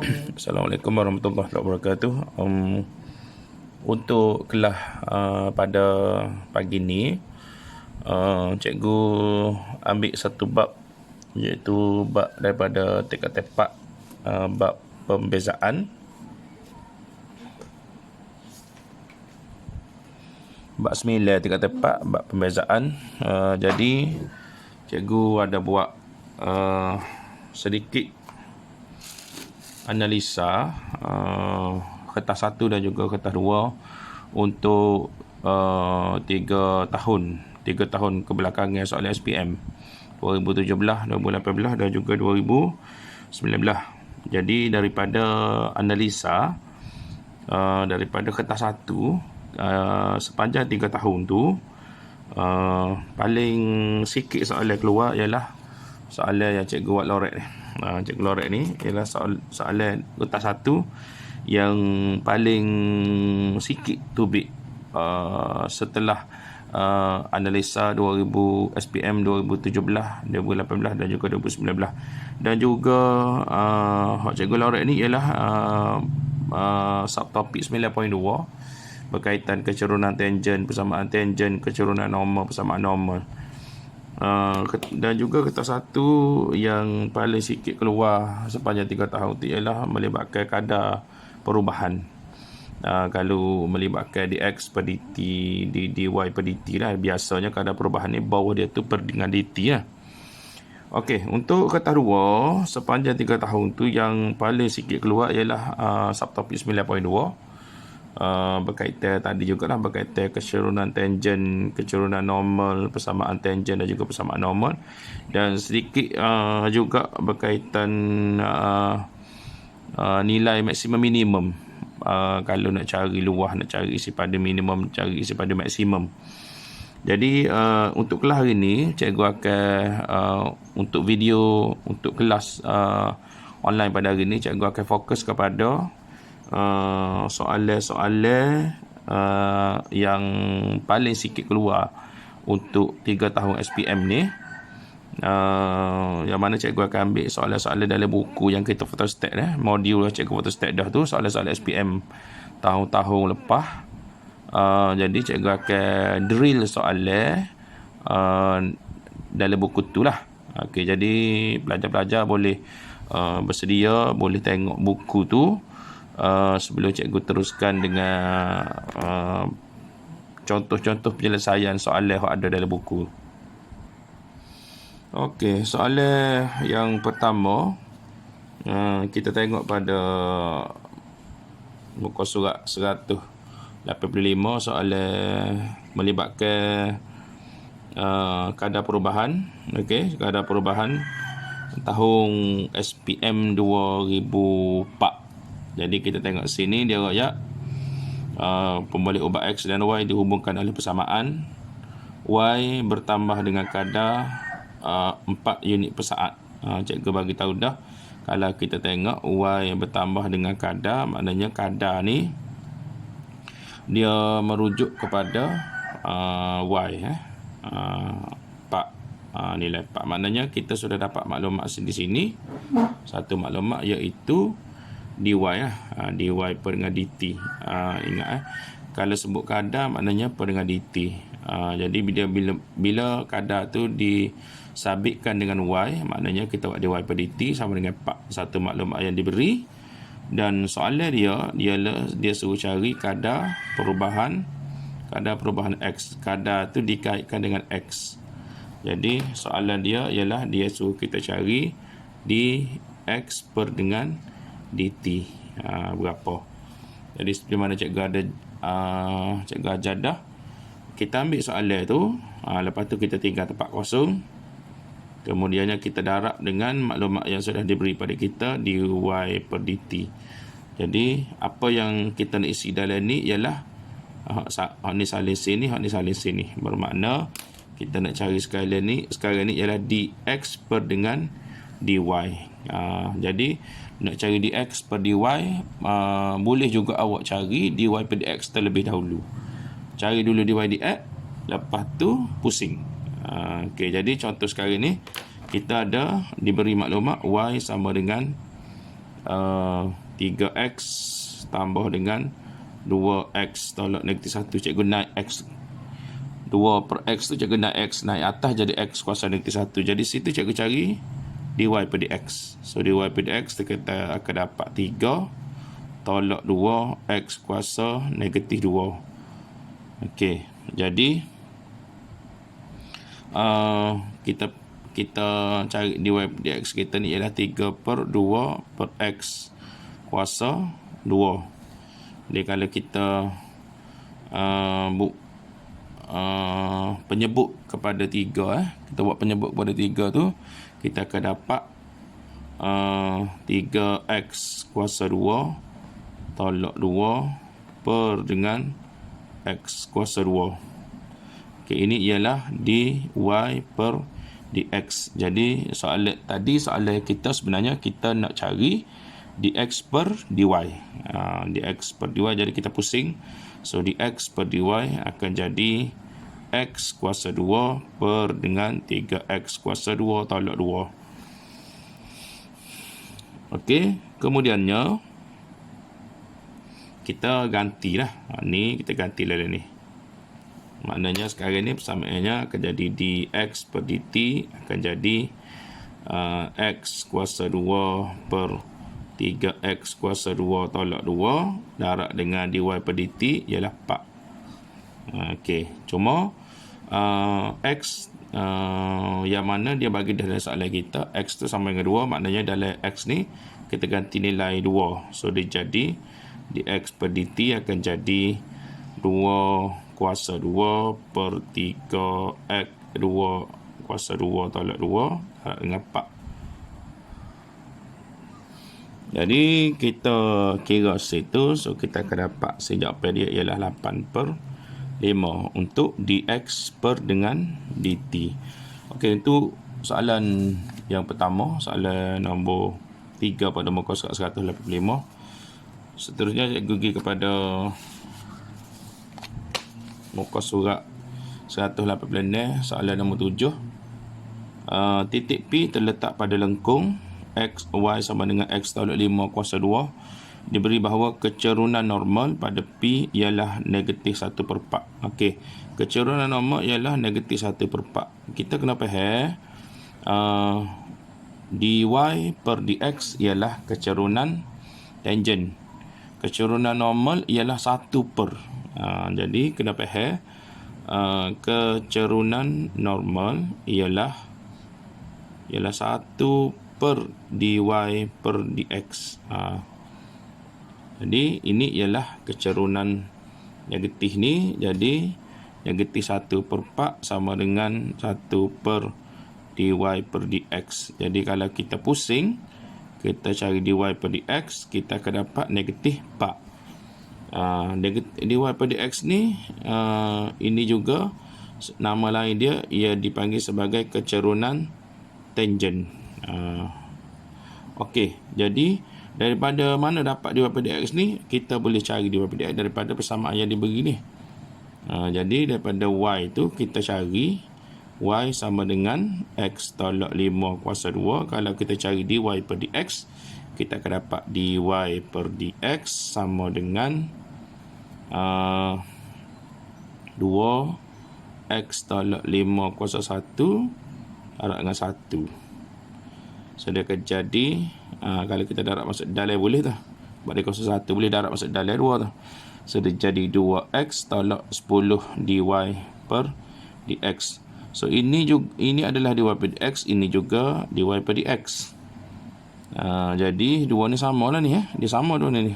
Assalamualaikum warahmatullahi wabarakatuh. Untuk kelas pada pagi ni, cikgu ambil satu bab, iaitu bab daripada tingkat tepak, bab pembezaan. Bab 9 tingkat tepak, bab pembezaan. Jadi cikgu ada buat sedikit analisa kertas 1 dan juga kertas 2 untuk 3 tahun kebelakangan soalan SPM 2017, 2018 dan juga 2019. Jadi daripada analisa daripada kertas 1 sepanjang 3 tahun tu, paling sikit soalan keluar ialah soalan yang cikgu buat lorek ni. Cikgu lorek ni ialah soalan kertas 1 yang paling sikit tubik setelah analisa 2000 SPM 2017, 2018 dan juga 2019. Dan juga cikgu lorek ni ialah subtopik 9.2 berkaitan kecerunan tangen, persamaan tangen, kecerunan normal, persamaan normal. Dan juga kertas 1 yang paling sikit keluar sepanjang 3 tahun itu ialah melibatkan kadar perubahan. Kalau melibatkan dx per dt, dy per dt lah, biasanya kadar perubahan ni bawah dia tu per dengan dt lah. Okey, untuk kertas 2 sepanjang 3 tahun tu yang paling sikit keluar ialah subtopik 9.2 berkaitan tadi jugalah, berkaitan kecerunan tangen, kecerunan normal, persamaan tangen dan juga persamaan normal, dan sedikit juga berkaitan nilai maksimum minimum. Kalau nak cari luah, nak cari isi pada minimum, cari isi pada maksimum. Jadi untuk kelas hari ni cikgu akan untuk video, untuk kelas online pada hari ni, cikgu akan fokus kepada soalan-soalan yang paling sikit keluar untuk 3 tahun SPM ni, yang mana cikgu akan ambil soalan-soalan dalam buku yang kita photostat modul cikgu photostat dah tu, soalan-soalan SPM tahun-tahun lepas. Jadi cikgu akan drill soalan dalam buku tu lah. Okey, jadi pelajar-pelajar boleh bersedia, boleh tengok buku tu sebelum cikgu teruskan dengan contoh-contoh penyelesaian soalan yang ada dalam buku. Okey, soalan yang pertama kita tengok pada muka surat 185, soalan melibatkan kadar perubahan. Okey, kadar perubahan tahun SPM 2004. Jadi kita tengok sini dia royak pembalik ubat X dan Y dihubungkan oleh persamaan. Y bertambah dengan kadar 4 unit per saat. Cikgu bagi tahu dah, kalau kita tengok Y bertambah dengan kadar, maknanya kadar ni dia merujuk kepada Y 4, nilai 4. Maknanya kita sudah dapat maklumat di sini. Satu maklumat iaitu dy dy per dengan dt. Ingat kalau sebut kadar maknanya per dengan dt. Jadi bila kadar tu disabitkan dengan y, maknanya kita buat dy per dt sama dengan 4. Satu maklumat yang diberi, dan soalan dia ialah dia suruh cari kadar perubahan x. Kadar tu dikaitkan dengan x. Jadi soalan dia ialah dia suruh kita cari dx per dengan dt berapa. Jadi seperti mana cikgu ada cikgu ajar dah, kita ambil soalan tu, lepas tu kita tinggal tempat kosong, kemudiannya kita darab dengan maklumat yang sudah diberi pada kita dy per dt. Jadi apa yang kita nak isi dalam ni ialah hak ni salin sini, hak ni salin sini. Bermakna kita nak cari sekarang ni ialah dx per dengan dy. Jadi nak cari dx per dy, boleh juga awak cari dy per dx terlebih dahulu. Cari dulu dy dx, lepas tu pusing. Okey, jadi contoh sekarang ni kita ada diberi maklumat y sama dengan 3x tambah dengan 2x tolak negatif 1. Cikgu naik x. 2 per x tu cikgu naik x. Naik atas jadi x kuasa negatif 1. Jadi situ cikgu cari dy per dx. So dy per dx kita akan dapat 3 tolak 2 x kuasa negatif 2. Okey. Jadi kita cari dy per dx kita ni ialah 3 per 2 per x kuasa 2. Jadi kalau kita penyebut kepada 3, kita buat penyebut kepada 3 tu, kita akan dapat 3x kuasa 2 tolak 2 per dengan x kuasa 2. Okay, ini ialah dy per dx. Jadi soalan kita sebenarnya kita nak cari dx per dy. Dx per dy, jadi kita pusing. So dx per dy akan jadi x kuasa 2 per dengan 3x kuasa 2 tolak 2. Okey, kemudiannya kita gantilah. Ni kita gantilah ni. Maknanya sekarang ni persamaannya akan jadi dx per dt akan jadi x kuasa 2 per 3x kuasa 2 tolak 2 darab dengan dy per dt ialah 4. Okey, cuma x yang mana dia bagi dalam soalan kita, x tu sama dengan 2, maknanya dalam x ni kita ganti nilai 2. So dia jadi dx per dt akan jadi 2 kuasa 2 per 3x 2 kuasa 2 tolak 2 dengan 4. Jadi kita kira situ. So kita akan dapat jawapan dia ialah 8 per 5 untuk dx per dengan dt. Okey, itu soalan yang pertama, soalan nombor 3 pada muka surat 185. Seterusnya saya pergi kepada muka surat 186, soalan nombor 7. Titik P terletak pada lengkung x, y sama dengan x tolak 5 kuasa 2. Diberi bahawa kecerunan normal pada P ialah negatif 1 per 4. Okey, kecerunan normal ialah negatif 1 per 4. Kita kena faham dy per dx ialah kecerunan tangent. Kecerunan normal ialah 1 per. Jadi kena faham kecerunan normal ialah 1 per dy per dx. Jadi ini ialah kecerunan negatif ni. Jadi negatif 1 per 4 sama dengan 1 per dy per dx. Jadi kalau kita pusing, kita cari dy per dx, kita akan dapat negatif 4. dy per dx ni ini juga nama lain dia, ia dipanggil sebagai kecerunan tangent. Okey, jadi daripada mana dapat dy per dx ni, kita boleh cari dy per dx daripada persamaan yang diberi ni. Jadi daripada y tu kita cari y sama dengan x tolak 5 kuasa 2. Kalau kita cari dy per dx, kita akan dapat dy per dx sama dengan 2x tolak 5 kuasa 1 darab dengan 1. So dia akan jadi kalau kita darab masuk dalam boleh tak? Sebab dia kuasa 1 boleh darab masuk dalam 2 tu. So dia jadi 2x tolak 10 dy per dx. So ini adalah dy per dx, ini juga dy per dx. Jadi dua ni sama lah ni, dia sama dua ni.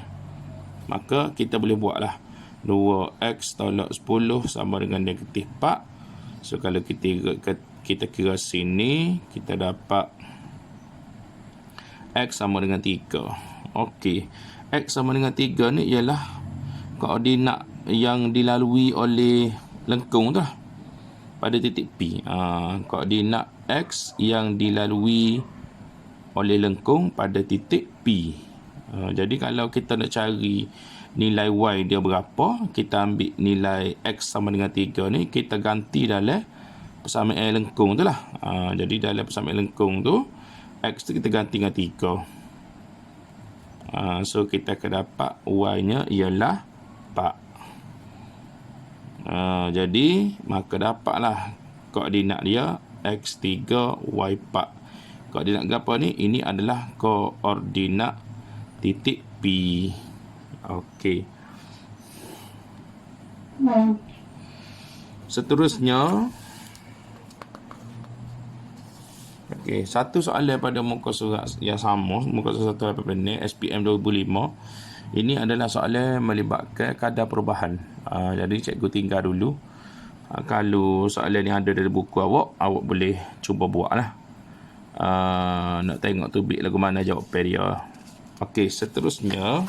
Maka kita boleh buat lah 2x tolak 10 sama dengan negatif 4. So kalau kita kira sini, kita dapat x sama dengan 3. Okey, x sama dengan 3 ni ialah koordinat yang dilalui oleh lengkung tu lah pada titik P. Koordinat x yang dilalui oleh lengkung pada titik P. Jadi kalau kita nak cari nilai y dia berapa, kita ambil nilai x sama dengan 3 ni, kita ganti dalam persamaan lengkung tu lah. Jadi dalam persamaan lengkung tu, x tu kita ganti dengan 3. So kita akan dapat Y-nya ialah 4. Jadi maka dapatlah koordinat dia X3 Y4. Koordinat apa ni? Ini adalah koordinat titik P. Okey. Seterusnya, okey, satu soalan pada muka surat yang sama, muka surat 180 SPM 2005. Ini adalah soalan melibatkan kadar perubahan. Jadi cikgu tinggal dulu. Kalau soalan ni ada dari buku awak boleh cuba buatlah. Nak tengok tu bit lagu mana jawapan dia. Okey, seterusnya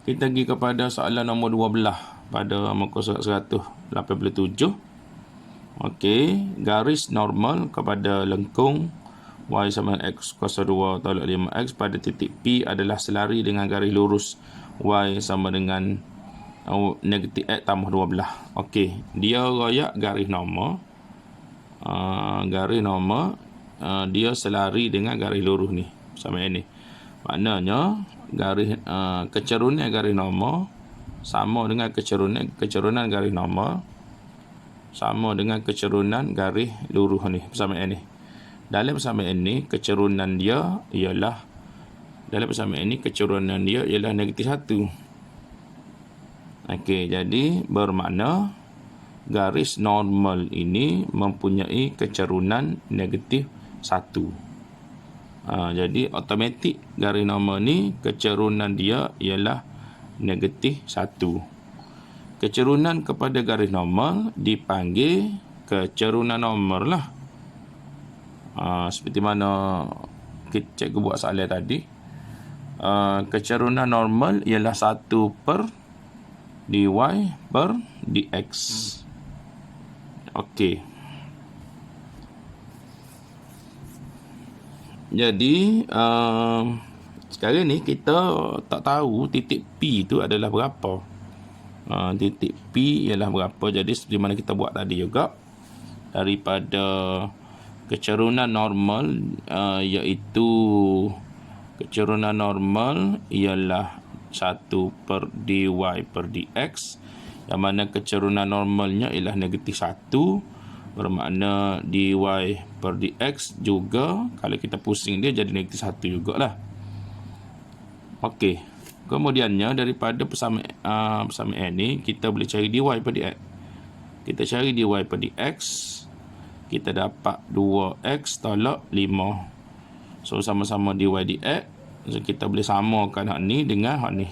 kita pergi kepada soalan nombor 12 pada muka surat 187. Okey, garis normal kepada lengkung Y sama X kuasa 2 tolak 5X pada titik P adalah selari dengan garis lurus Y sama dengan negatif X tambah 12. Okey, dia royak garis normal. Dia selari dengan garis lurus ni sama ini. Maknanya garis kecerunan garis normal sama dengan kecerunan garis normal sama dengan kecerunan garis lurus ni persamaan ni. Dalam persamaan ni kecerunan dia ialah negatif 1. Okey, jadi bermakna garis normal ini mempunyai kecerunan negatif 1. Jadi automatik garis normal ni kecerunan dia ialah negatif 1. Kecerunan kepada garis normal dipanggil kecerunan normal lah. Seperti mana cikgu buat soalan tadi. Kecerunan normal ialah 1 per dy per dx. Okey. Jadi sekarang ni kita tak tahu titik P tu adalah berapa. Titik P ialah berapa. Jadi seperti mana kita buat tadi juga, daripada kecerunan normal iaitu kecerunan normal ialah 1 per dy per dx, yang mana kecerunan normalnya ialah negatif 1, bermakna dy per dx juga kalau kita pusing dia jadi negatif 1 jugalah. Okey, kemudiannya daripada persamaan ni kita boleh cari dy per dx. Kita cari dy per dx, kita dapat 2x tolak 5. So sama-sama dy dx. So kita boleh samakan hak ni dengan hak ni.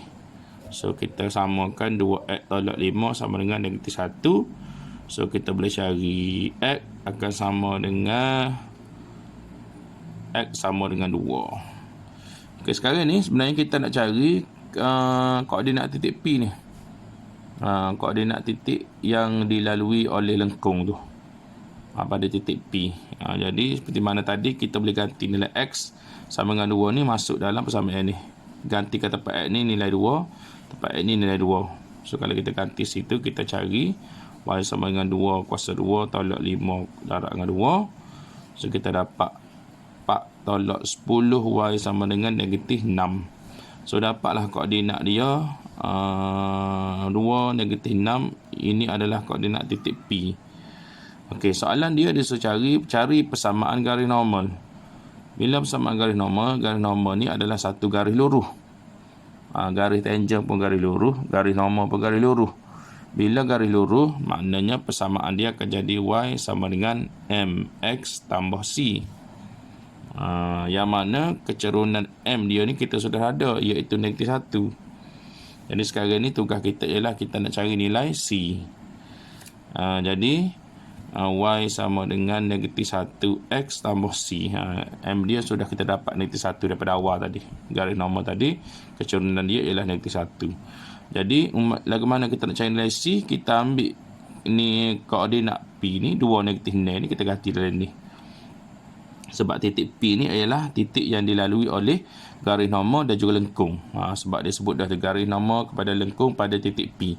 So kita samakan 2x tolak 5 sama dengan negatif 1. So kita boleh cari x akan sama dengan x sama dengan 2. Okey, sekarang ni sebenarnya kita nak cari koordinat titik P ni. Koordinat titik yang dilalui oleh lengkung tu pada titik P. Jadi seperti mana tadi kita boleh ganti nilai x sama dengan 2 ni masuk dalam persamaan ni. Ganti ke tempat x ni nilai 2, tempat x ni nilai 2. So kalau kita ganti situ, kita cari y sama dengan 2 kuasa 2 tolak 5 darab dengan 2. So kita dapat 4 tolak 10 y sama dengan negatif 6. So dapatlah koordinat dia 2 negatif 6. Ini adalah koordinat titik P. Okey, soalan dia disuruh cari persamaan garis normal. Bila persamaan garis normal ni adalah satu garis luruh. Garis tangent pun garis luruh, garis normal pun garis luruh. Bila garis luruh, maknanya persamaan dia akan jadi y sama dengan mx tambah c. Yang mana kecerunan m dia ni kita sudah ada, iaitu negatif 1. Jadi sekarang ni tugas kita ialah kita nak cari nilai c. Jadi y sama dengan negatif 1x tambah c. M dia sudah kita dapat negatif 1 daripada awal tadi. Garis normal tadi, kecerunan dia ialah negatif 1. Jadi lagu mana kita nak cari nilai c, kita ambil ni koordinat P ni, 2 negatif 0 ni kita ganti dalam ni. Sebab titik P ni ialah titik yang dilalui oleh garis normal dan juga lengkung. Sebab dia sebut dah garis normal kepada lengkung pada titik P.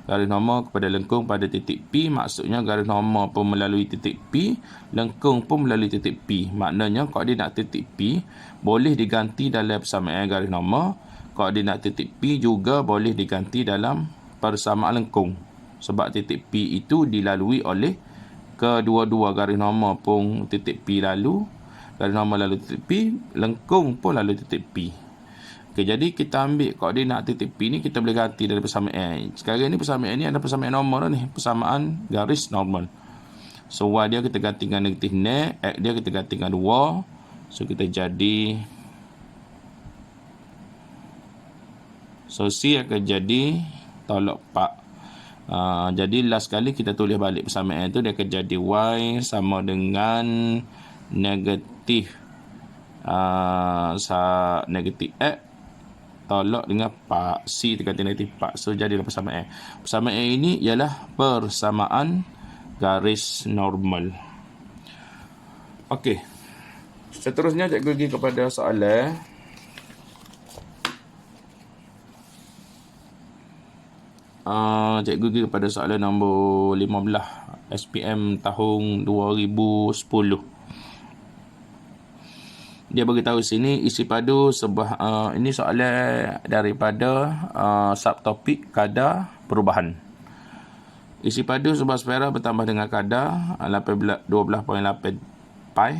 garis normal kepada lengkung pada titik P, maksudnya garis normal pun melalui titik P, lengkung pun melalui titik P. Maknanya koordinat titik P boleh diganti dalam persamaan garis normal, koordinat titik P juga boleh diganti dalam persamaan lengkung. Sebab titik P itu dilalui oleh kedua-dua garis normal pun titik P lalu, garis normal lalu titik P, lengkung pun lalu titik P. Okey, jadi kita ambil koordinat titik P ni, kita boleh ganti dari persamaan. Sekarang ni persamaan ni ada persamaan normal ni, persamaan garis normal. So Y dia kita ganti dengan negatif net, X dia kita ganti dengan 2. So kita jadi, so C akan jadi tolak 4. Jadi last kali kita tulis balik persamaan tu, dia akan jadi Y sama dengan negatif negatif X tolak dengan 4. C terganti negatif 4. So jadilah persamaan. Persamaan ini ialah persamaan garis normal. Okey. Seterusnya cikgu pergi kepada soalan cikgu pergi kepada soalan nombor 15 SPM tahun 2010. Dia beritahu sini isi padu sebuah ini soalan daripada subtopik kadar perubahan. Isi padu sebuah sfera bertambah dengan kadar 12.8 pi.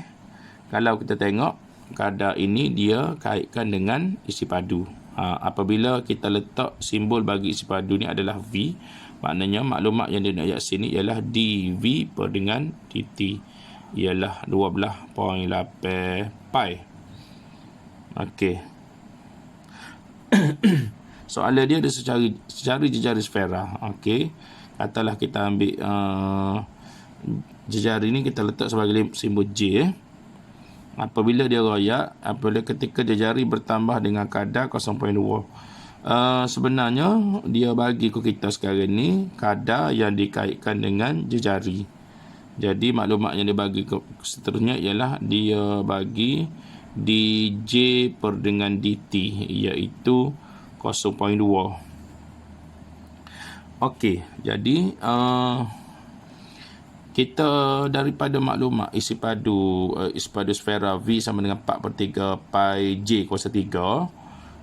Kalau kita tengok kadar ini dia kaitkan dengan isi padu. Apabila kita letak simbol bagi isi padu ni adalah V, maknanya maklumat yang dia nak ayat sini ialah dV per dengan dt ialah 12.8 pi. Okey. Soalan dia ada secara jejari sfera. Okey. Katalah kita ambil jejari ni kita letak sebagai simbol J. Apabila dia royak, apabila ketika jejari bertambah dengan kadar 0.2. Sebenarnya dia bagi ke kita sekarang ni kadar yang dikaitkan dengan jejari. Jadi maklumat yang dia bagi seterusnya ialah dia bagi dj per dengan dt iaitu 0.2. Okey, jadi kita daripada maklumat isi padu sfera V sama dengan 4/3 pi j kuasa 3,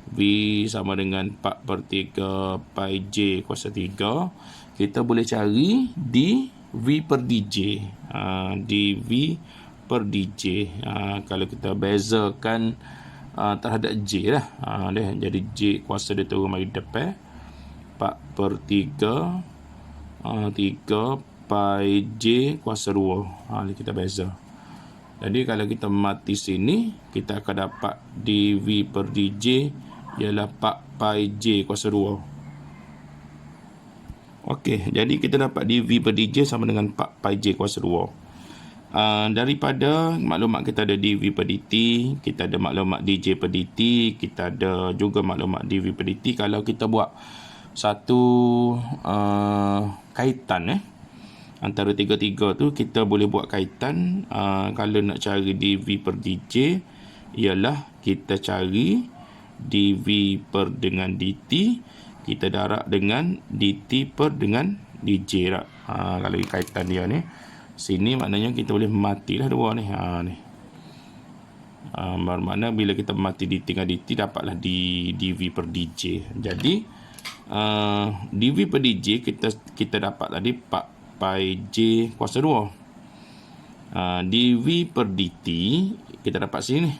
V sama dengan 4/3 pi j kuasa 3, kita boleh cari dV per dj. dV per dj. Kalau kita bezakan terhadap j lah, jadi j kuasa dia turun mari depan 4/3 3 pi j kuasa 2. Kita beza. Jadi kalau kita mati sini, kita akan dapat dV per dj ialah 4 pi j kuasa 2. Okey, jadi kita dapat dV per dj sama dengan 4 pi j kuasa 2. Daripada maklumat kita ada dV per dt, kita ada maklumat dj per dt, kita ada juga maklumat dV per dt. Kalau kita buat satu kaitan antara tiga-tiga tu, kita boleh buat kaitan. Kalau nak cari dV per dj ialah kita cari dV per dengan dt, kita darab dengan dt per dengan dj lah. Kalau kaitan dia ni sini, maknanya kita boleh matilah dua ni. Bermakna bila kita mati dt dengan dt, dapatlah dV per dj. Jadi dV per dj kita dapat tadi 4 pi j kuasa 2. dV per dt kita dapat sini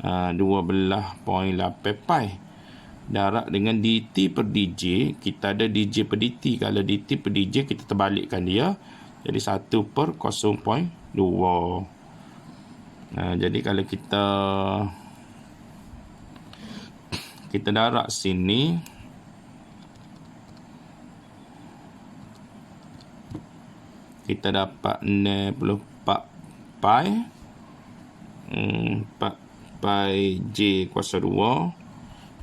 12.8 pi. Darab dengan dt per dj, kita ada dj per dt. Kalau dt per dj kita terbalikkan dia, jadi 1/0.2. Jadi kalau kita darab sini, kita dapat 64 pi 4 pi j kuasa 2.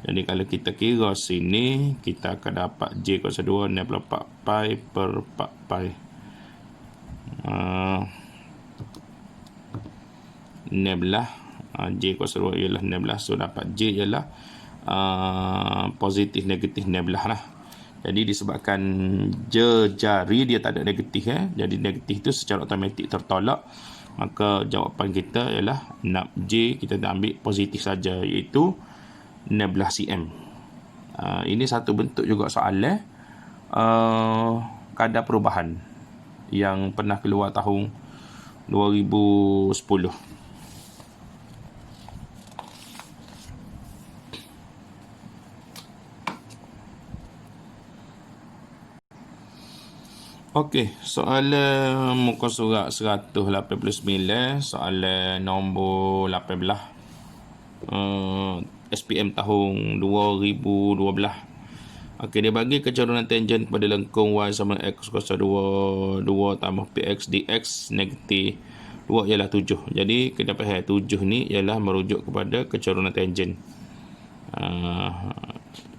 Jadi kalau kita kira sini, kita akan dapat j kuasa 2 64 pi per 4 pi. 16 j kuasa 2 ialah 16. So dapat j ialah positif negatif 16 lah. Jadi disebabkan jari dia tak ada negatif, jadi negatif tu secara automatik tertolak. Maka jawapan kita ialah 6J, kita dah ambil positif saja, iaitu 16 cm. Ini satu bentuk juga soalan kadar perubahan yang pernah keluar tahun 2010. Okey, soalan muka surat 189, soalan nombor 18. SPM tahun 2012. Okey, dia bagi kecarunan tangen pada lengkung y sama x kuasa 2 tambah px dx negatif 2 ialah 7. Jadi kita faham 7 ni ialah merujuk kepada kecarunan tangen.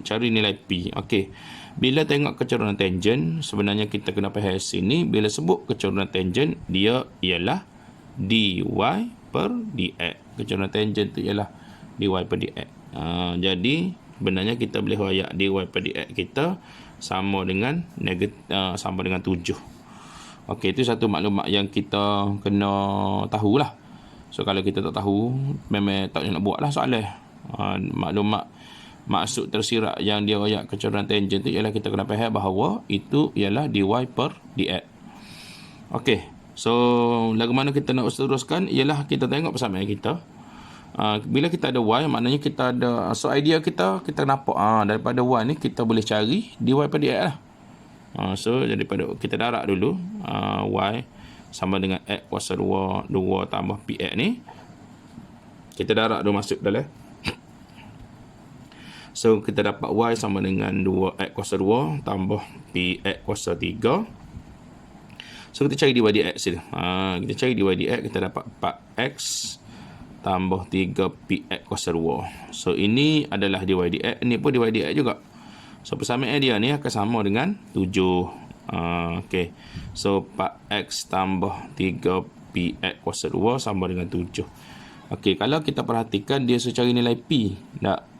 Cari nilai P. Okey. Bila tengok kecarunan tangen, sebenarnya kita kena faham sini, bila sebut kecarunan tangen, dia ialah dy per dx. Kecarunan tangen tu ialah dy per dx. Jadi sebenarnya kita boleh royak dy per dx kita sama dengan sama dengan 7. Okey, itu satu maklumat yang kita kena tahulah. So kalau kita tak tahu, memang tak nak buatlah soalan. Maklumat maksud tersirat yang dia royak kecarunan tangen tu ialah kita kena faham bahawa itu ialah dy per dx. Okey, so lagu mana kita nak teruskan ialah kita tengok persamaan kita. Bila kita ada y, maknanya kita ada, so idea kita nampak daripada y ni kita boleh cari dy per dx lah. So daripada kita darat dulu, y sama dengan x kuasa 2 tambah px ni, kita darat dulu masuk dalam. So kita dapat y sama dengan 2x kuasa 2 tambah px kuasa 3. So kita cari dy dx dia. Kita cari dy dx, kita dapat 4x tambah 3px kuasa 2. So ini adalah dy dx, ini pun dy dx juga. So persamaan dia ni akan sama dengan 7. Okey. So 4x tambah 3px kuasa 2 sama dengan 7. Okey, kalau kita perhatikan dia suruh cari nilai P.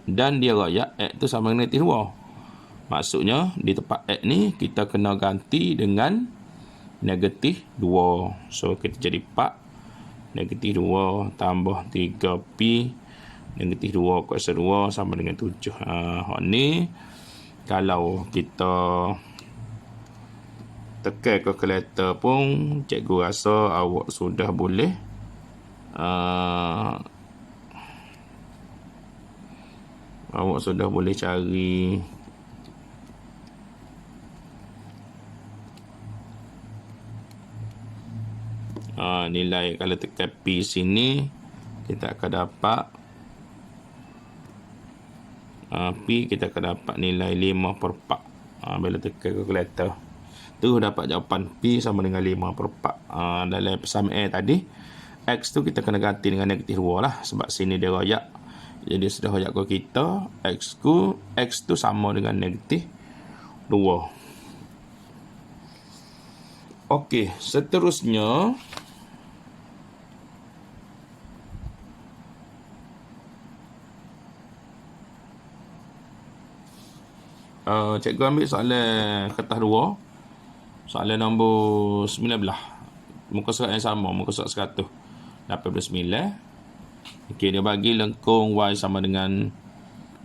Dan dia royak x tu sama dengan negatif 2. Maksudnya di tempat x ni kita kena ganti dengan negatif 2. So kita jadi 4 negatif 2 tambah 3p negatif 2 kuasa 2 sama dengan 7. Ni kalau kita tekan kalkulator pun, cikgu rasa awak sudah boleh cari nilai. Kalau tekan P sini, kita akan dapat P, kita akan dapat nilai 5 per 4. Bila tekan kalkulator tu dapat jawapan P sama dengan 5 per 4. Dalam persamaan tadi, X tu kita kena ganti dengan negatif 2 lah, sebab sini dia royak. Jadi sudah royak ke kita, X tu sama dengan negatif 2. Okey, seterusnya cikgu ambil soalan kertas 2, soalan nombor 19, muka surat yang sama, muka surat 189. Okey, dia bagi lengkung y sama dengan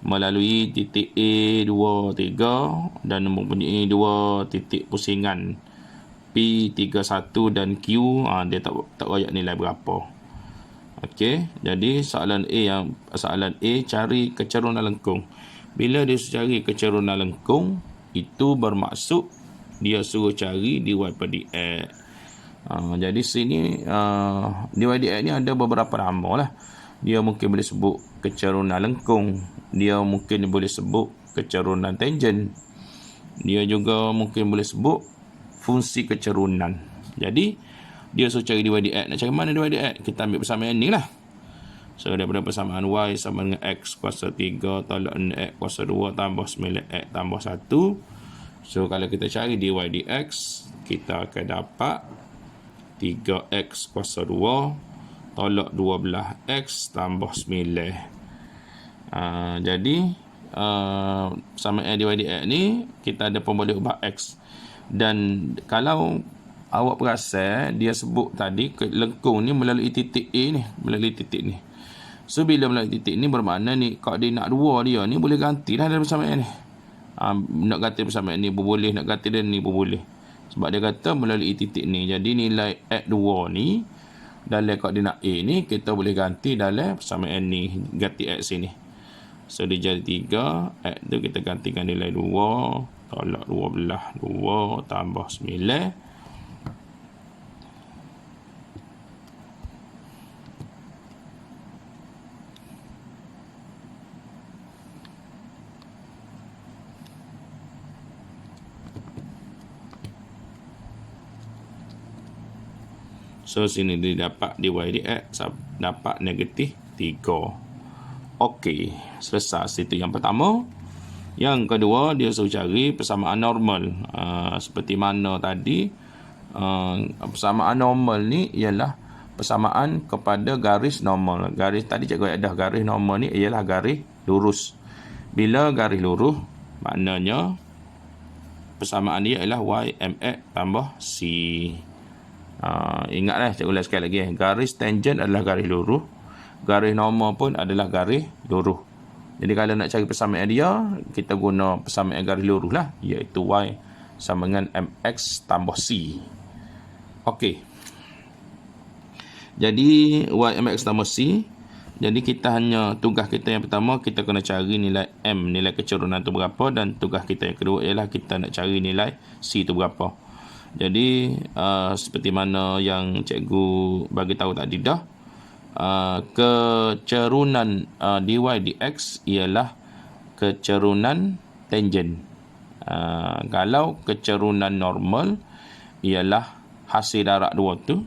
melalui titik A 2 3 dan mempunyai 2 titik pusingan P 31 dan Q. Dia tak royak nilai berapa. Okey, jadi soalan A cari kecarunan lengkung. Bila dia cari kecarunan lengkung, itu bermaksud dia suruh cari dy per dx. Jadi sini dy dx ni ada beberapa nama lah. Dia mungkin boleh sebut kecarunan lengkung, dia mungkin boleh sebut kecarunan tangen, dia juga mungkin boleh sebut fungsi kecarunan. Jadi dia suruh cari dy dx. Nak cari mana dy dx? Kita ambil persamaan ni lah. So daripada persamaan y sama dengan x kuasa 3 tolak x kuasa 2 tambah 9x tambah 1. So kalau kita cari dy dx, kita akan dapat 3x kuasa 2 tolak 12x tambah 9. Jadi persamaan dy dx ni kita ada pun boleh ubah x. Dan kalau awak perasan dia sebut tadi lengkung ni melalui titik A ni, melalui titik ni. So bila melalui titik ni bermakna ni koordinat dua dia ni boleh gantilah dalam persamaan ni. Nak ganti persamaan ni pun boleh, nak ganti dan ni pun boleh. Sebab dia kata melalui titik ni. Jadi nilai x2 ni dalam koordinat A ni kita boleh ganti dalam persamaan ni, ganti x sini. So dia jadi 3, x tu kita gantikan nilai 2, tolak 12, 2 tambah 9. So sini dia dapat dy dx dapat negatif 3. Okey, selesai situ yang pertama. Yang kedua dia suruh cari persamaan normal. Seperti mana tadi, persamaan normal ni ialah persamaan kepada garis normal. Garis tadi cikgu ada garis normal ni ialah garis lurus. Bila garis lurus, maknanya persamaan dia ialah y mx tambah c. Ingatlah cikgu ulang sekali lagi, garis tangent adalah garis lurus, garis normal pun adalah garis lurus. Jadi kalau nak cari persamaan dia, kita guna persamaan garis lurus lah, iaitu y sama dengan mx tambah c. Okey, jadi y mx tambah c. Jadi kita hanya, tugas kita yang pertama kita kena cari nilai m, nilai kecerunan tu berapa, dan tugas kita yang kedua ialah kita nak cari nilai c tu berapa. Jadi seperti mana yang cikgu bagi tahu tadi dah, kecerunan dy dx ialah kecerunan tangent. Kalau kecerunan normal ialah hasil darab dua tu.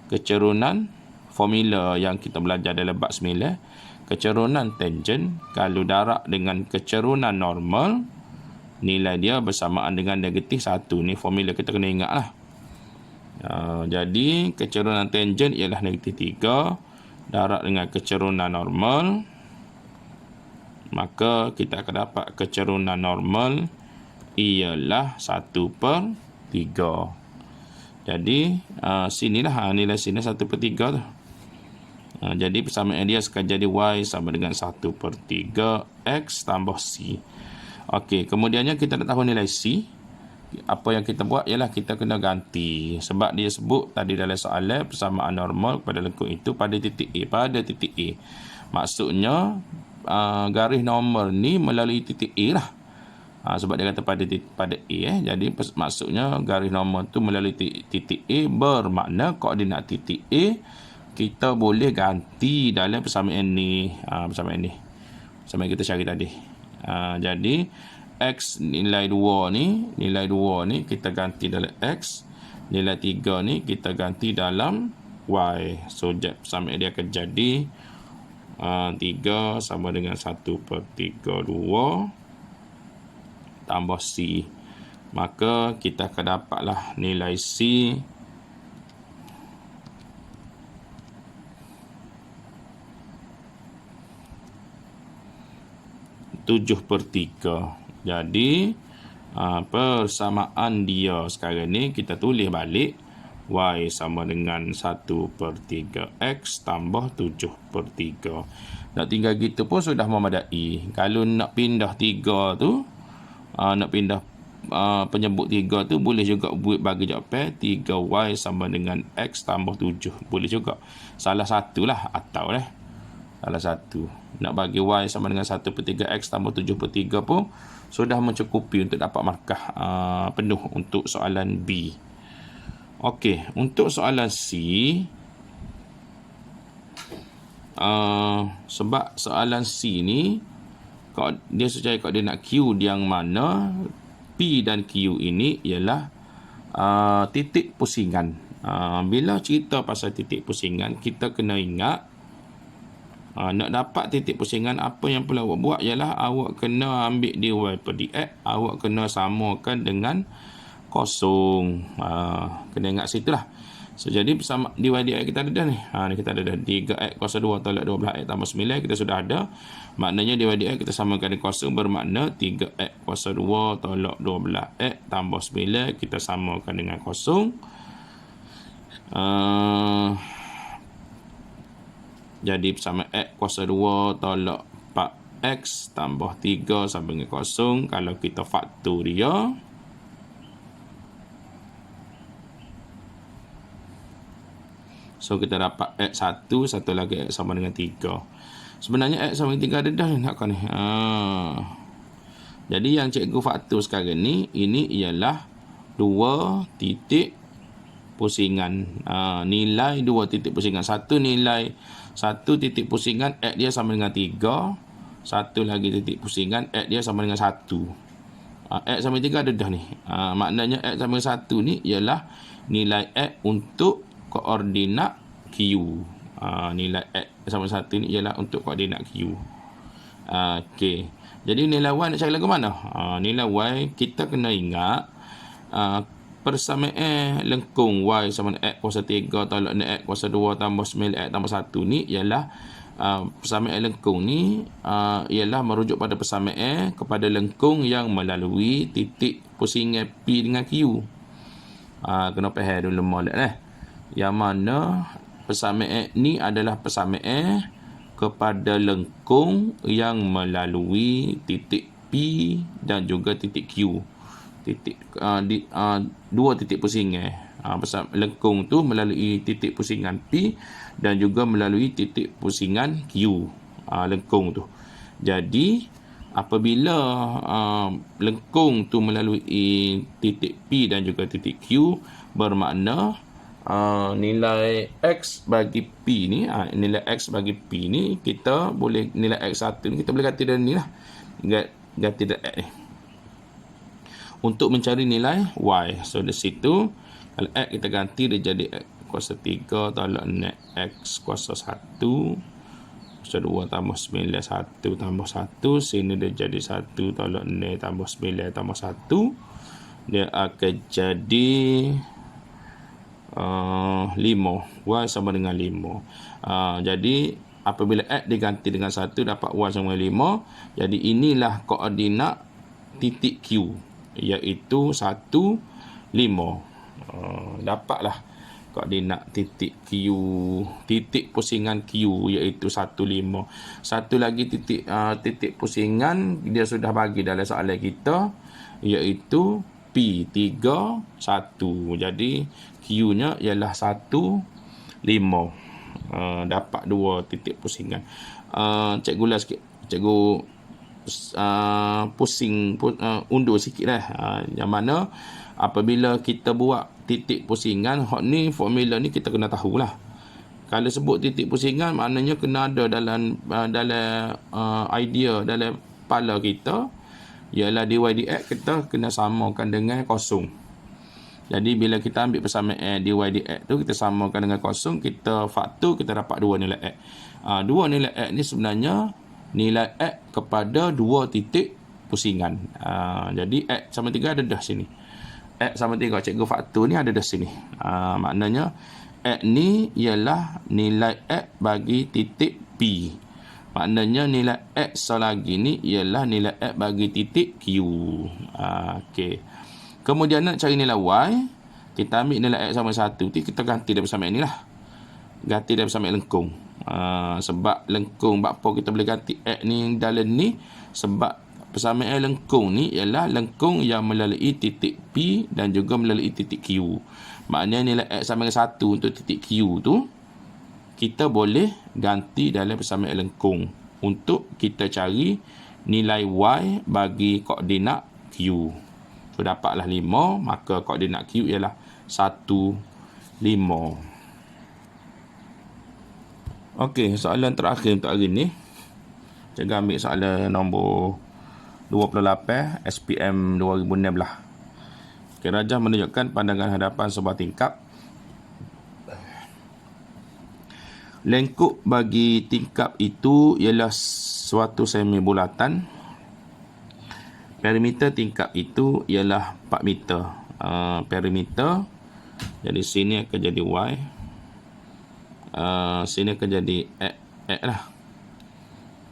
Kecerunan formula yang kita belajar dalam bab 9, kecerunan tangent kalau darab dengan kecerunan normal, nilai dia bersamaan dengan negatif 1. Ni formula kita kena ingat lah. Jadi kecerunan tangent ialah negatif 3 darab dengan kecerunan normal, maka kita akan dapat kecerunan normal ialah 1/3. Jadi sinilah nilai sini 1/3 tu. Jadi persamaan dia akan jadi y sama dengan 1/3 x tambah c. Okey, kemudiannya kita nak tahu nilai c. Apa yang kita buat ialah kita kena ganti. Sebab dia sebut tadi dalam soalan persamaan normal pada lengkung itu pada titik A. Pada titik A. Maksudnya garis normal ni melalui titik A lah. Sebab dia kata pada A. Jadi maksudnya garis normal tu melalui titik A, bermakna koordinat titik A kita boleh ganti dalam persamaan ni. Persamaan kita cari tadi. Jadi x nilai 2 ni kita ganti dalam x, nilai 3 ni kita ganti dalam y. So persamaan dia akan jadi 3 sama dengan 1/3 2 tambah c. Maka kita akan dapatlah nilai c 7/3. Jadi persamaan dia sekarang ni kita tulis balik, y sama dengan 1/3 x tambah 7/3. Nak tinggal gitu pun sudah memadai. Kalau nak pindah 3 tu, nak pindah penyebut 3 tu, boleh juga buat bagi jawapan 3y sama dengan x tambah 7. Boleh juga. Salah satulah atau salah satu. Nak bagi y sama dengan 1/3 x tambah 7/3 pun sudah mencukupi untuk dapat markah penuh untuk soalan B. Okey, untuk soalan C, sebab soalan C ni dia secara koordinat Q yang mana P dan Q ini ialah titik pusingan. Bila cerita pasal titik pusingan, kita kena ingat nak dapat titik pusingan, apa yang perlu awak buat ialah awak kena ambil dy per dx, awak kena samakan dengan kosong. Kena ingat situlah. So, jadi bersama dy dx kita ada dah ni. Ni kita ada dah 3x kuasa 2 tolak 12x tambah 9 kita sudah ada. Maknanya dy dx kita samakan dengan kosong, bermakna 3x kuasa 2 tolak 12x tambah 9 kita samakan dengan kosong. Jadi bersama x kuasa 2 tolak 4x tambah 3 sama dengan kosong. Kalau kita faktor dia, so kita dapat x1, satu lagi x sama dengan 3. Sebenarnya x sama dengan 3 ada dah nak kan ni. Jadi yang cikgu faktor sekarang ni, ini ialah 2 titik pusingan. Nilai 2 titik pusingan. Satu nilai 1 titik pusingan x dia sama dengan 3. Satu lagi titik pusingan x dia sama dengan 1. X sama dengan 3 ada dah ni. Maknanya x sama dengan 1 ni ialah nilai x untuk koordinat Q. Nilai x sama 1 ni ialah untuk koordinat Q. Okey. Jadi nilai y nak cari lagu mana? Nilai y kita kena ingat persamaan lengkung y sama dengan x kuasa 3 tolak dengan x kuasa 2 tambah 9x tambah 1 ni ialah persamaan lengkung ni ialah merujuk pada persamaan kepada lengkung yang melalui titik pusingan P dengan Q. Kena faham dulu molek lah. Yang mana persamaan ni adalah persamaan kepada lengkung yang melalui titik P dan juga titik Q. Dua titik pusingan. Lengkung tu melalui titik pusingan P dan juga melalui titik pusingan Q. Lengkung tu. Jadi apabila lengkung tu melalui titik P dan juga titik Q, bermakna nilai X bagi P ni, nilai X bagi P ni, kita boleh, nilai X1 ni kita boleh ganti dengan ni lah. Ganti dengan X ni. Untuk mencari nilai Y. So, dari situ, kalau X kita ganti, dia jadi X kuasa 3 tolak dengan X kuasa 1. Kuasa 2 tambah 9, 1 tambah 1. Sini dia jadi 1 tolak dengan tambah 9 tambah 1. Dia akan jadi 5. Y sama dengan 5. Jadi apabila X diganti dengan 1 dapat Y sama dengan 5. Jadi inilah koordinat titik Q, iaitu 1, 5. Dapatlah koordinat titik Q, titik pusingan Q, iaitu 1, 5. Satu lagi titik pusingan dia sudah bagi dalam soalan kita, iaitu P 3, 1. Jadi Q-nya ialah 1, 5. Dapat 2 titik pusingan. Cikgu lah sikit. Cikgu undur sikit lah. Yang mana apabila kita buat titik pusingan, hot ni formula ni kita kena tahulah. Kalau sebut titik pusingan, maknanya kena ada dalam idea dalam kepala kita, ialah dy dx kita kena samakan dengan kosong. Jadi bila kita ambil persamaan dy dx tu, kita samakan dengan kosong, kita faktor, kita dapat dua nilai x. Dua nilai x ni sebenarnya nilai x kepada dua titik pusingan. Jadi x sama 3 ada dah sini. X sama 3, cikgu faktor ni ada dah sini. Maknanya x ni ialah nilai x bagi titik P. Maknanya nilai x selagi ni ialah nilai x bagi titik Q. Okey. Kemudian nak cari nilai y, kita ambil nilai x sama 1 tu, kita ganti dari persamaan ni lah. Ganti dari persamaan lengkung. Sebab lengkung, apa kita boleh ganti x ni dalam ni? Sebab persamaan lengkung ni ialah lengkung yang melalui titik P dan juga melalui titik Q. Maknanya nilai x sama dengan 1 untuk titik Q tu, kita boleh ganti dalam persamaan lengkung untuk kita cari nilai y bagi koordinat Q. So, dapatlah 5, maka koordinat Q ialah 1, 5. Okey, soalan terakhir untuk hari ni. Cikgu ambil soalan nombor 28 SPM 2016. Rajah menunjukkan pandangan hadapan sebuah tingkap. Lengkuk bagi tingkap itu ialah suatu semi bulatan. Perimeter tingkap itu ialah 4 meter. Perimeter Jadi sini akan jadi Y. Sini akan jadi X lah.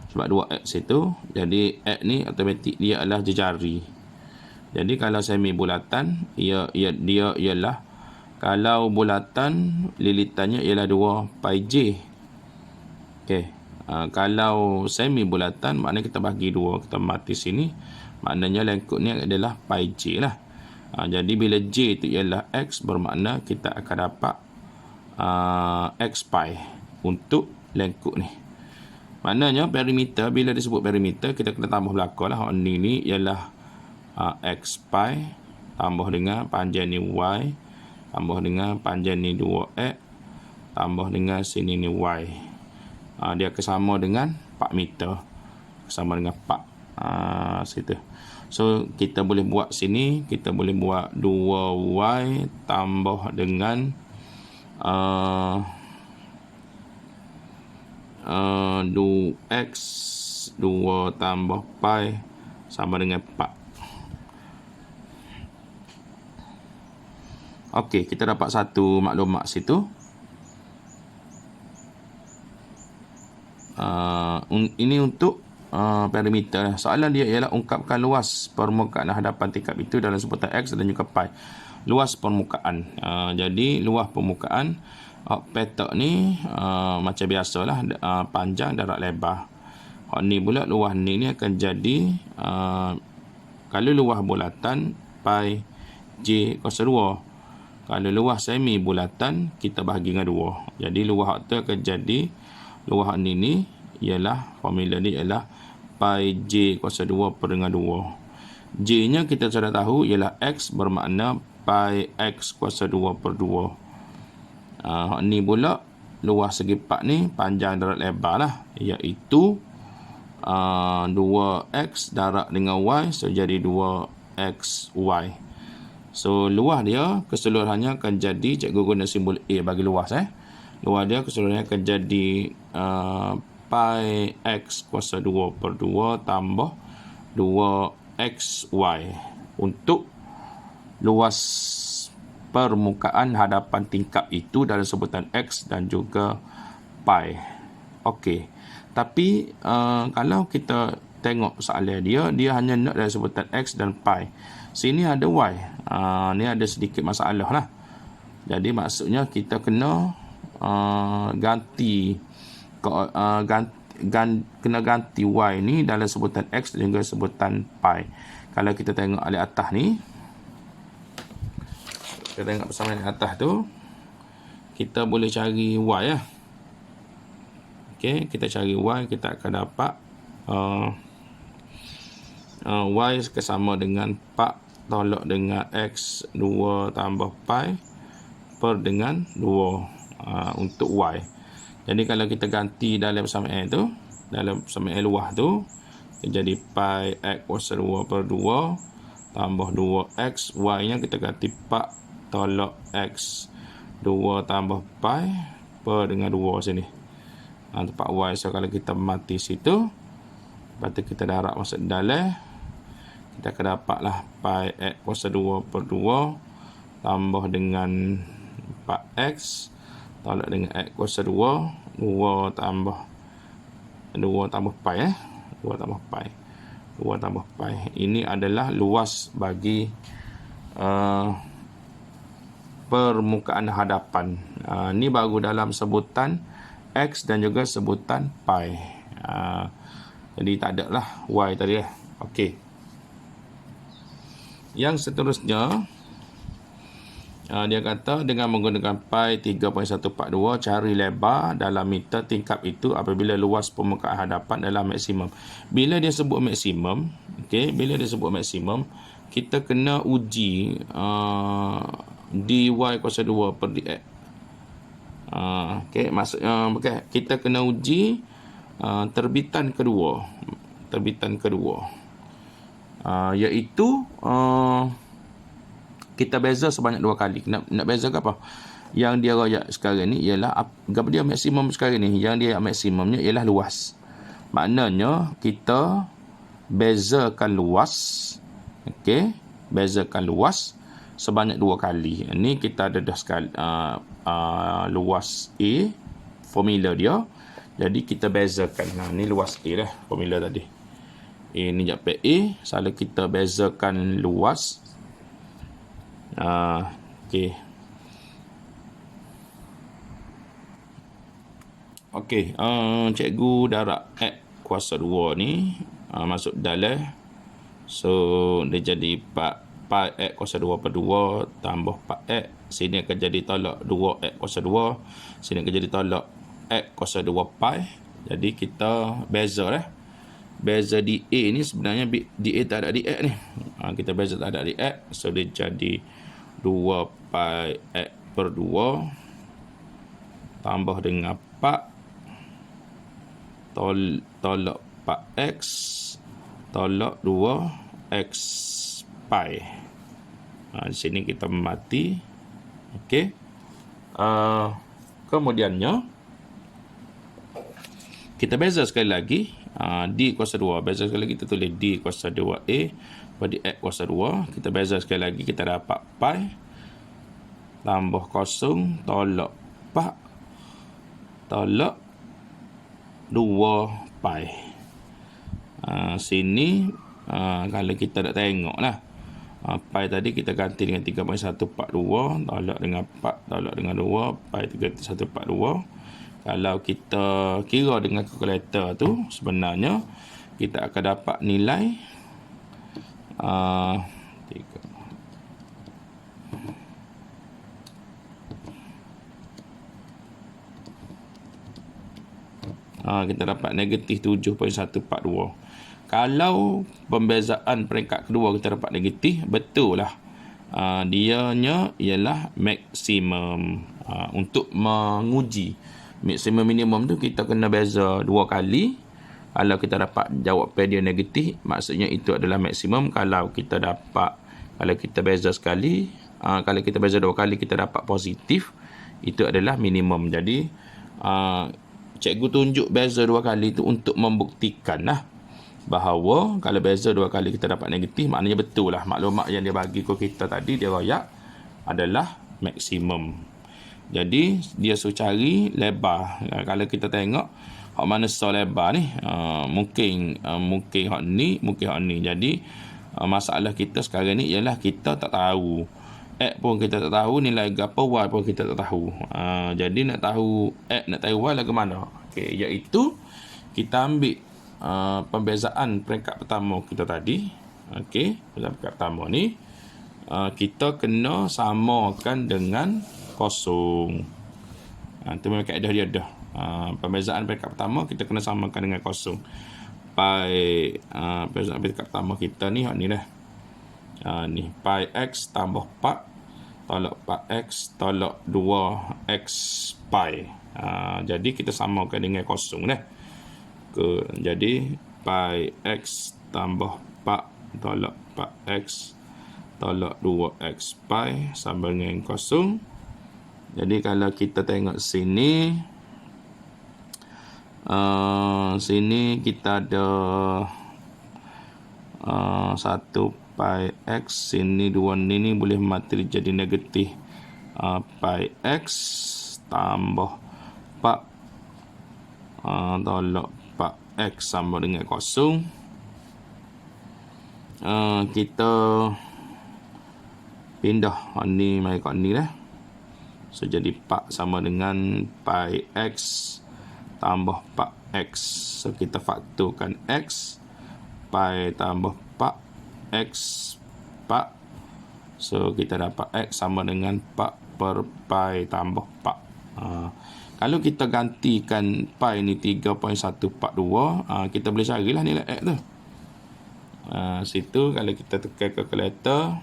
Sebab 2X itu. Jadi X ni automatik dia adalah jejari. Jadi kalau semi bulatan, dia ialah, kalau bulatan lilitannya ialah 2 pi J. Okey. Kalau semi bulatan, maknanya kita bagi 2, kita mati sini. Maknanya lengkuk ni adalah pi J lah. Jadi bila J itu ialah X, bermakna kita akan dapat X pi untuk lengkuk ni. Maknanya perimeter, bila disebut perimeter, kita kena tambah belakang lah. Ni ialah X pi tambah dengan panjang ni Y, tambah dengan panjang ni 2X, tambah dengan sini ni Y. Dia akan sama dengan 4 meter. Sama dengan 4 situ. So kita boleh buat sini, kita boleh buat 2Y tambah dengan 2X 2 tambah pi sama dengan 4. Okey, kita dapat satu maklumat situ. Ini untuk perimeter. Soalan dia ialah ungkapkan luas permukaan hadapan tingkap itu dalam sebutan X dan juga pi. Luas permukaan. Jadi luas permukaan petak ni macam biasalah, panjang, darat, lebar. Ni pula luas ni akan jadi kalau luas bulatan pi J kuasa 2. Kalau luas semi bulatan kita bahagi dengan 2. Jadi luas tu akan jadi, luas ni ialah, formula ni ialah pi J kuasa 2 per dengan 2. J nya kita sudah tahu ialah X, bermakna pi X kuasa 2 per 2. Ni pula luas segi 4 ni panjang, darat, lebar lah, iaitu 2X darat dengan Y, so jadi 2XY. So luas dia keseluruhannya akan jadi, cikgu guna simbol A bagi luas. Luas dia keseluruhannya akan jadi pi X kuasa 2 per 2 tambah 2XY untuk luas permukaan hadapan tingkap itu dalam sebutan X dan juga pi. Okey. Tapi kalau kita tengok soalan dia hanya nak dalam sebutan X dan pi. Sini ada Y. Ni ada sedikit masalah lah. Jadi maksudnya kita kena kena ganti Y ni dalam sebutan X dan juga sebutan pi. Kalau kita tengok alih atas ni, kita tengok persamaan atas tu, kita boleh cari Y lah. Okey, kita cari Y, kita akan dapat Y sama dengan 4 tolak dengan X 2 tambah pi per dengan 2 untuk Y. Jadi kalau kita ganti dalam persamaan tu, dalam persamaan luas tu, jadi pi X kuasa 2 per 2 tambah 2X. Y nya kita ganti 4 tolak X 2 tambah pi per dengan 2 sini. Tempat Y. So kalau kita mati situ, lepas tu kita darab masuk dalam, kita akan dapatlah pi X kuasa 2 per 2 tambah dengan 4X tolak dengan X kuasa 2 tambah pi 2 tambah pi. Ini adalah luas bagi permukaan hadapan. Ini baru dalam sebutan X dan juga sebutan pi. Jadi tak ada lah Y tadi. Okey. Yang seterusnya, dia kata dengan menggunakan pi 3.142 cari lebar dalam meter tingkap itu apabila luas permukaan hadapan adalah maksimum. Bila dia sebut maksimum, okey, bila dia sebut maksimum, kita kena uji dy kuasa 2 per dx. Okey, maksudnya kita kena uji terbitan kedua, iaitu kita beza sebanyak 2 kali. Nak beza ke apa? Yang dia royak sekarang ni ialah apa dia maksimum sekarang ni? Yang dia maksimumnya ialah luas. Maknanya kita bezakan luas. Okey, bezakan luas sebanyak 2 kali. Ini kita ada dah sekali luas A, formula dia. Jadi kita bezakan. Ni luas A dah, formula tadi. Ini japai A, selalu kita bezakan luas. Okey. Okey, cikgu darab X kuasa 2 ni masuk dalam. So, dia jadi pi X kuasa 2 per 2 tambah 4X. Sini akan jadi tolak 2X kuasa 2. Sini akan jadi tolak X kuasa 2 pi. Jadi, kita beza lah. Beza di A ni sebenarnya di A tak ada di X ni. Kita beza tak ada di X. So, dia jadi 2 pi X per 2 tambah dengan 4 tolak 4X tolak 2X pi. Di sini kita mati. Okey. Kemudiannya kita beza sekali lagi. D kuasa 2. Beza sekali lagi kita tulis D kuasa 2A pada X kuasa 2. Kita beza sekali lagi, kita dapat pi tambah 0 tolak 4 tolak 2 pi. Sini kalau kita nak tengok lah, pi tadi kita ganti dengan 3.142 tolak dengan 4 tolak dengan 2 pi 3.142. Kalau kita kira dengan kalkulator tu, sebenarnya kita akan dapat nilai 3. Kita dapat negatif 7.142. Kalau pembezaan peringkat kedua kita dapat negatif, betul lah. Dianya ialah maksimum. Untuk menguji maksimum minimum tu, kita kena beza 2 kali. Kalau kita dapat jawapan dia negatif, maksudnya itu adalah maksimum. Kalau kita beza sekali, kalau kita beza 2 kali kita dapat positif, itu adalah minimum. Jadi cikgu tunjuk beza 2 kali itu untuk membuktikan lah bahawa kalau beza 2 kali kita dapat negatif, maknanya betul lah maklumat yang dia bagi ke kita tadi, dia royak adalah maksimum. Jadi dia suruh cari lebar. Kalau kita tengok hak mana so lebar ni, mungkin hak ni, mungkin hak ni. Jadi masalah kita sekarang ni ialah kita tak tahu X pun kita tak tahu, nilai apa Y pun kita tak tahu. Jadi nak tahu X, nak tahu Y lah ke mana? Okey, iaitu kita ambil pembezaan peringkat pertama kita tadi. Okey, peringkat pertama ni kita kena samakan dengan kosong. Itu memang kaedah dia dah. Pembezaan peringkat pertama kita kena samakan dengan kosong. Pembezaan peringkat pertama kita ni, ni dah. Ni pi X tambah 4 tolak 4X tolak 2X pi. Jadi kita samakan dengan kosong dah. Jadi pi X tambah 4 tolak 4X tolak 2X pi sama dengan kosong. Jadi kalau kita tengok sini, sini kita ada 1 pi X, sini 2 ni boleh mati jadi negatif pi X tambah 4 tolak 4X sama dengan kosong. Kita pindah ni mai kat ni dah. So jadi 4 sama dengan pi X tambah 4X. So kita faktorkan X, pi tambah 4 X 4. So kita dapat X sama dengan 4 per pi tambah 4. Kalau kita gantikan pi ni 3.142, kita boleh carilah nilai X tu. Situ kalau kita tekan kalkulator,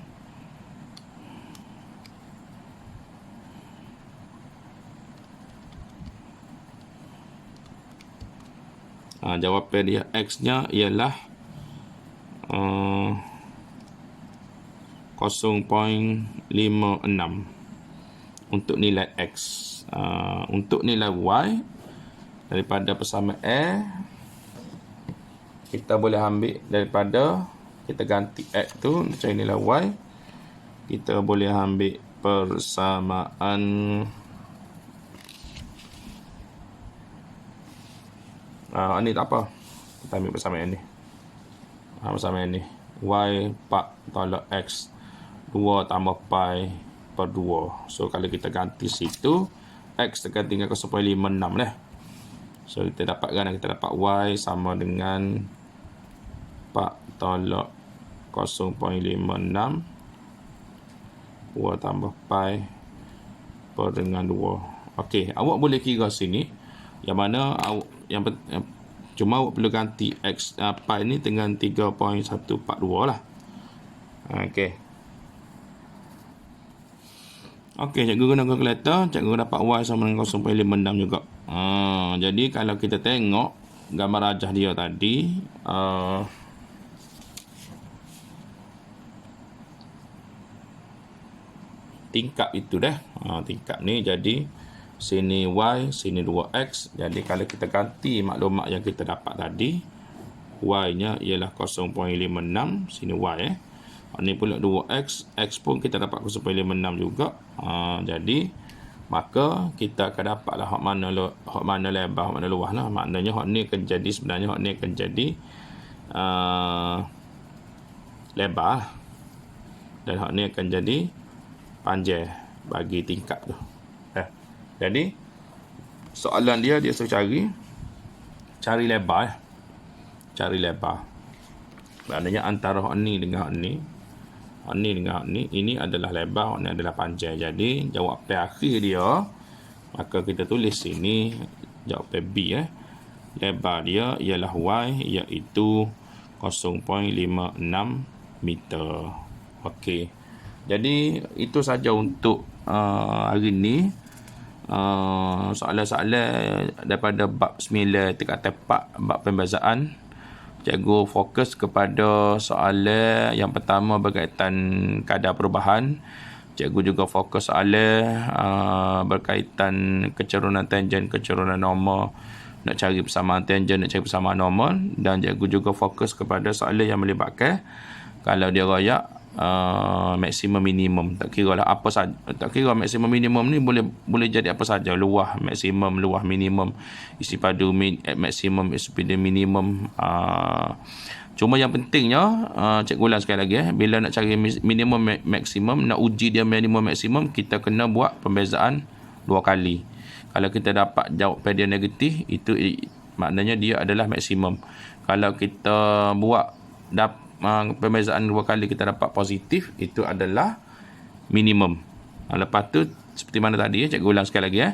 jawapan dia X nya ialah 0.56 untuk nilai X. Untuk nilai Y, daripada persamaan A, kita boleh ambil daripada, kita ganti X tu cari nilai Y. kita boleh ambil persamaan ni tak apa. Kita ambil persamaan ni. Persamaan ni. Y 4 tolak X 2 tambah pi per 2. So, kalau kita ganti situ, X tekan tinggal 0.56 lah. So, kita dapat Y sama dengan 4 tolak 0.56 2 tambah pi per dengan 2. Okey, awak boleh kira sini. Yang mana cuma awak perlu ganti X pi ni dengan 3.142 lah. Okey. Okey, cikgu guna kalkulator, cikgu dapat Y sama dengan 0.56 juga. Jadi kalau kita tengok gambar rajah dia tadi, tingkap itu dah. Tingkap ni jadi sini Y, sini 2X. Jadi kalau kita ganti maklumat yang kita dapat tadi, Y-nya ialah 0.56, sini Y Ini pula 2X, X pun kita dapat 0.56 juga. Jadi maka kita akan dapatlah hak mana lebar, hak mana luas lah. Maknanya hak ni akan jadi, sebenarnya hak ni akan jadi lebar, dan hak ni akan jadi panjang bagi tingkap tu. Jadi soalan dia suruh cari lebar. Cari lebar. Maknanya antara hak ni dengan hak ni, hak ni dengan hak ni, ini adalah lebar, hak ni adalah panjang. Jadi jawapan akhir dia, maka kita tulis sini jawapan B. Lebar dia ialah Y, iaitu 0.56 meter. Okey. Jadi itu saja untuk hari ni. Soalan-soalan daripada bab 9 tingkat 4, bab pembezaan. Cikgu fokus kepada soalan yang pertama berkaitan kadar perubahan. Cikgu juga fokus soalan berkaitan kecerunan tangen, kecerunan normal, nak cari persamaan tangen, nak cari persamaan normal. Dan cikgu juga fokus kepada soalan yang melibatkan kalau dia royak maksimum minimum, tak kira lah apa saja, tak kira maksimum minimum ni boleh jadi apa saja, luah maksimum, luah minimum, isi padu maksimum, isi padu minimum. Cuma yang pentingnya, cikgu ulang sekali lagi, bila nak cari minimum maksimum, nak uji dia minimum maksimum, kita kena buat pembezaan 2 kali. Kalau kita dapat jawapan dia negatif, itu maknanya dia adalah maksimum. Kalau kita buat pembezaan 2 kali kita dapat positif, itu adalah minimum. Lepas tu seperti mana tadi, cikgu ulang sekali lagi,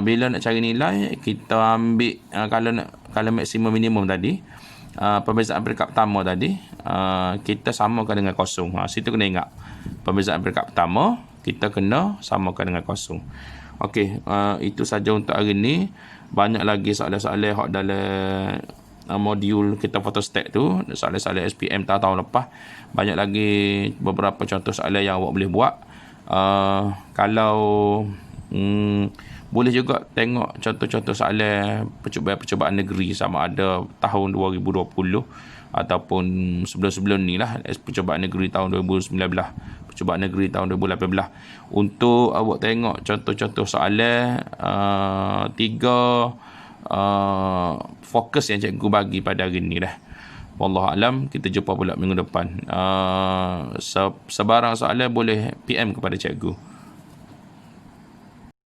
bila nak cari nilai, kita ambil kalau maksimum minimum tadi, pembezaan peringkat pertama tadi, kita samakan dengan kosong. Situ kena ingat, pembezaan peringkat pertama kita kena samakan dengan kosong. Okey, itu saja untuk hari ni. Banyak lagi soalan-soalan hak dalam modul kita photostat tu, soalan-soalan SPM tahun lepas. Banyak lagi beberapa contoh soalan yang awak boleh buat. Kalau boleh juga tengok contoh-contoh soalan percubaan negeri, sama ada tahun 2020 ataupun sebelum-sebelum ni lah, percubaan negeri tahun 2019, percubaan negeri tahun 2018, untuk awak tengok contoh-contoh soalan 3 fokus yang cikgu bagi pada hari ni dah. Wallahualam, kita jumpa pula minggu depan. Sebarang soalan boleh PM kepada cikgu.